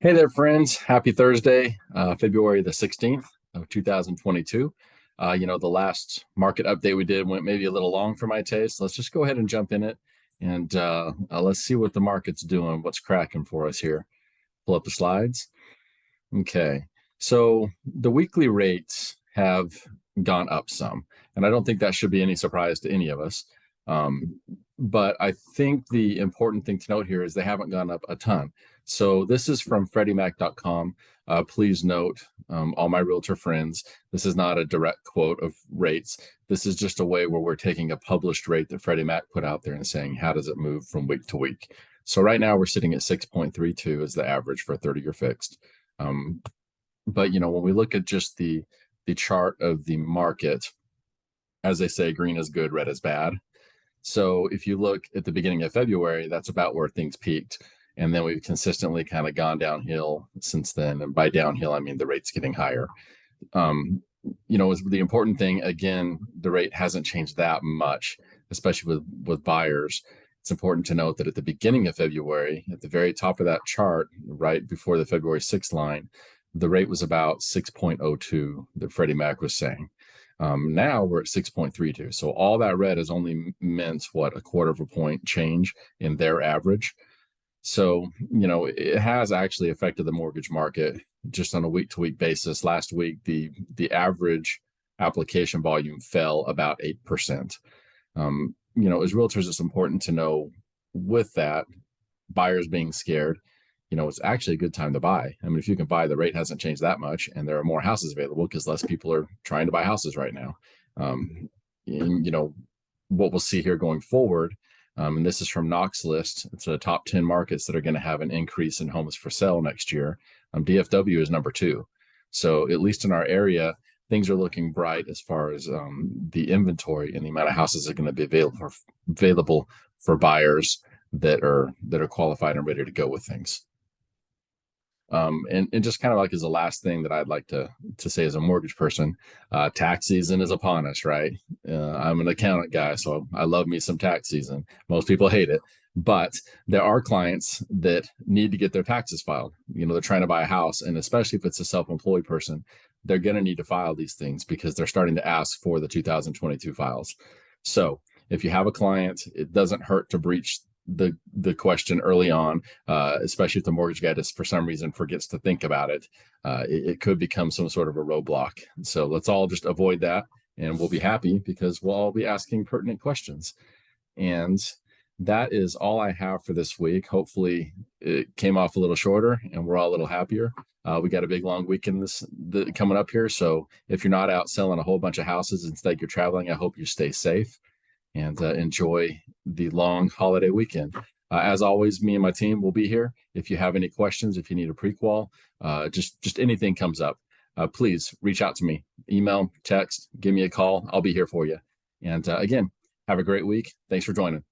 Hey there, friends. Happy Thursday, February the 16th of 2022. The last market update we did went maybe a little long for my taste. Let's just go ahead and jump in it and let's see what the market's doing, what's cracking for us here. Pull up the slides. Okay. So the weekly rates have gone up some, and I don't think that should be any surprise to any of us. Um, but I think the important thing to note here is they haven't gone up a ton. So this is from FreddieMac.com. Please note, all my realtor friends, this is not a direct quote of rates. This is just a way where we're taking a published rate that Freddie Mac put out there and saying, how does it move from week to week? So right now we're sitting at 6.32 as the average for a 30-year fixed. But when we look at just the chart of the market, as they say, green is good, red is bad. So if you look at the beginning of February, that's about where things peaked. And then we've consistently kind of gone downhill since then. And by downhill, I mean the rate's getting higher. Is the important thing, again, the rate hasn't changed that much, especially with buyers. It's important to note that at the beginning of February, at the very top of that chart, right before the February 6th line, the rate was about 6.02 that Freddie Mac was saying. Now we're at 6.32. So all that red has only meant a quarter of a point change in their average. So, it has actually affected the mortgage market just on a week-to-week basis. Last week, the average application volume fell about 8%. As realtors, it's important to know with that, buyers being scared, it's actually a good time to buy. I mean, if you can buy, the rate hasn't changed that much, and there are more houses available because less people are trying to buy houses right now. What we'll see here going forward, and this is from Knox List. It's the top 10 markets that are going to have an increase in homes for sale next year. DFW is number 2. So at least in our area, things are looking bright as far as the inventory and the amount of houses that are going to be available for buyers that are qualified and ready to go with things. And just kind of like as the last thing that I'd like to say as a mortgage person, tax season is upon us, right? I'm an accountant guy, so I love me some tax season. Most people hate it, but there are clients that need to get their taxes filed. They're trying to buy a house, and especially if it's a self-employed person, they're going to need to file these things because they're starting to ask for the 2022 files. So if you have a client, it doesn't hurt to breach the question early on, especially if the mortgage guy just for some reason forgets to think about it. It could become some sort of a roadblock. So let's all just avoid that, and we'll be happy because we'll all be asking pertinent questions. And that is all I have for this week. Hopefully it came off a little shorter and we're all a little happier. We got a big long weekend coming up here. So if you're not out selling a whole bunch of houses, instead you're traveling, I hope you stay safe and enjoy the long holiday weekend. As always, me and my team will be here. If you have any questions, if you need a pre-qual, just anything comes up, please reach out to me. Email, text, give me a call. I'll be here for you. And again, have a great week. Thanks for joining.